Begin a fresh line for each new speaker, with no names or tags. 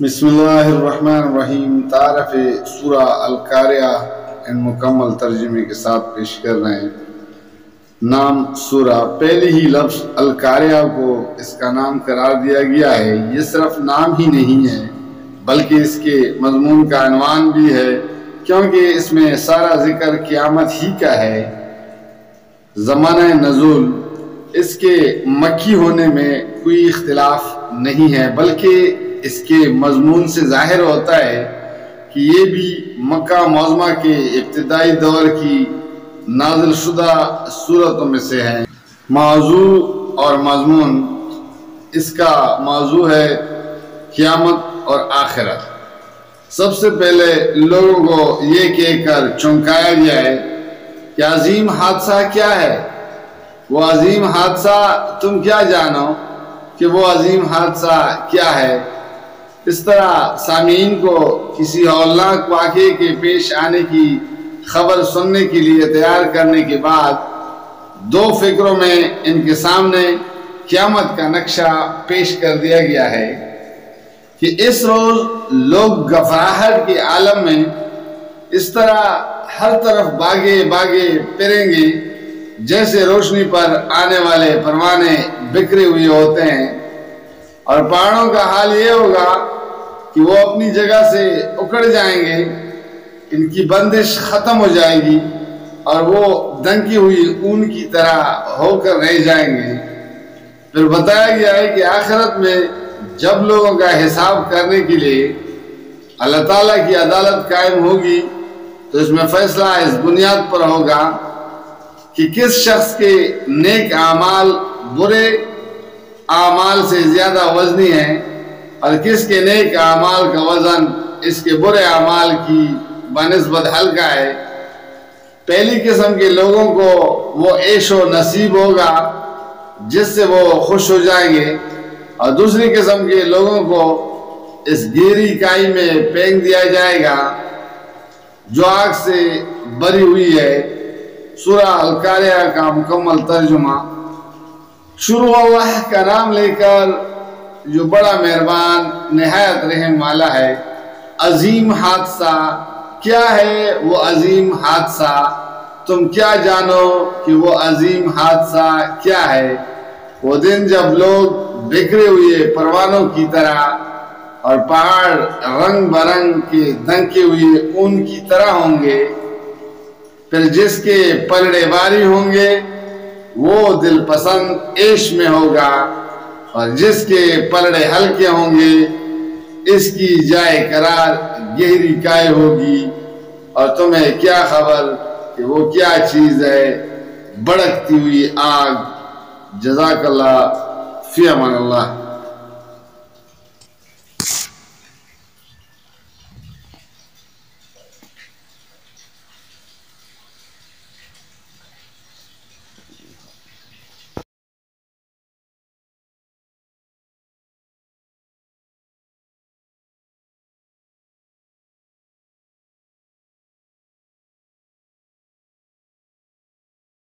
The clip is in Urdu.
بسم اللہ الرحمن الرحیم۔ تعارف سورہ القاریہ ان مکمل ترجمے کے ساتھ پیش کر رہے ہیں۔ نام سورہ، پہلے ہی لفظ القاریہ کو اس کا نام قرار دیا گیا ہے۔ یہ صرف نام ہی نہیں ہے بلکہ اس کے مضمون کا عنوان بھی ہے، کیونکہ اس میں سارا ذکر قیامت ہی کا ہے۔ زمانہ نزول اس کے مکی ہونے میں کوئی اختلاف نہیں ہے، بلکہ اس کے مضمون سے ظاہر ہوتا ہے کہ یہ بھی مکہ معظمہ کے ابتدائی دور کی نازل شدہ سورتوں میں سے ہے۔ موضوع اور مضمون، اس کا موضوع ہے قیامت اور آخرت۔ سب سے پہلے لوگوں کو یہ کہہ کر چونکایا گیا ہے کہ عظیم حادثہ کیا ہے؟ وہ عظیم حادثہ تم کیا جانو کہ وہ عظیم حادثہ کیا ہے؟ اس طرح سامعین کو کسی ہولناک واقعے کے پیش آنے کی خبر سننے کے لیے تیار کرنے کے بعد دو فکروں میں ان کے سامنے قیامت کا نقشہ پیش کر دیا گیا ہے کہ اس روز لوگ گھبراہٹ کے عالم میں اس طرح ہر طرف باغے باغے پھریں گے جیسے روشنی پر آنے والے پروانے بکھرے ہوئے ہوتے ہیں، اور پہاڑوں کا حال یہ ہوگا کہ وہ اپنی جگہ سے اکھڑ جائیں گے، ان کی بندش ختم ہو جائے گی اور وہ دنکی ہوئی اون کی طرح ہو کر رہ جائیں گے۔ پھر بتایا گیا ہے کہ آخرت میں جب لوگوں کا حساب کرنے کے لیے اللہ تعالیٰ کی عدالت قائم ہوگی تو اس میں فیصلہ اس بنیاد پر ہوگا کہ کس شخص کے نیک اعمال برے اعمال سے زیادہ وزنی ہیں اور کس کے نیک اعمال کا وزن اس کے برے اعمال کی بنسبت ہلکا ہے۔ پہلی قسم کے لوگوں کو وہ عیش و نصیب ہوگا جس سے وہ خوش ہو جائیں گے، اور دوسری قسم کے لوگوں کو اس گہری کائی میں پھینک دیا جائے گا جو آگ سے بری ہوئی ہے۔ سورہ القاریہ کا مکمل ترجمہ۔ شروع اللہ کا نام لے کر جو بڑا مہربان نہایت رحم والا ہے۔ عظیم حادثہ کیا ہے؟ وہ عظیم حادثہ تم کیا جانو کہ وہ عظیم حادثہ کیا ہے؟ وہ دن جب لوگ بکھرے ہوئے پروانوں کی طرح اور پہاڑ رنگ برنگ کے دھنکے ہوئے اون کی طرح ہوں گے، پھر جس کے پلڑے باری ہوں گے وہ دل پسند عیش میں ہوگا، اور جس کے پلڑے ہلکے ہوں گے اس کی جائے قرار گہری کائے ہوگی۔ اور تمہیں کیا خبر کہ وہ کیا چیز ہے؟ بھڑکتی ہوئی آگ۔ جزاک اللہ، فی امان اللہ۔